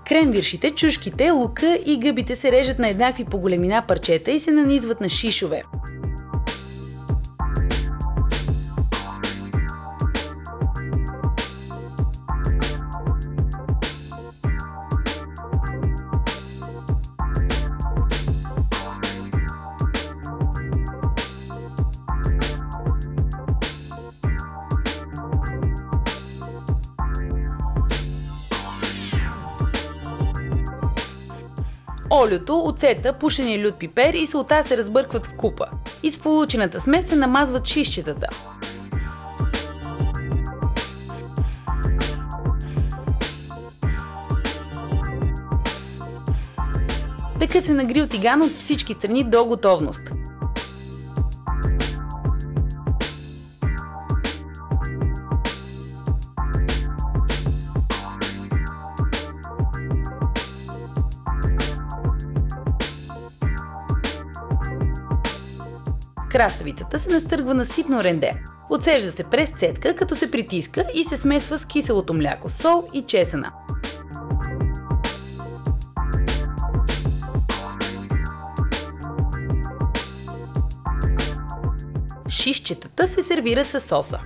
Кренвиршите, чушките, лука и гъбите се режат на еднакви по големина парчета и се нанизват на шишове. Олиото, оцета, пушения лют пипер и солта се разбъркват в купа. Из получената смес се намазват шишчетата. Пекат се на грил тиган от всички страни до готовност. Краставицата се настъргва на ситно ренде. Отсежда се през цедка, като се притиска и се смесва с киселото мляко, сол и чесъна. Шишчетата се сервират със соса.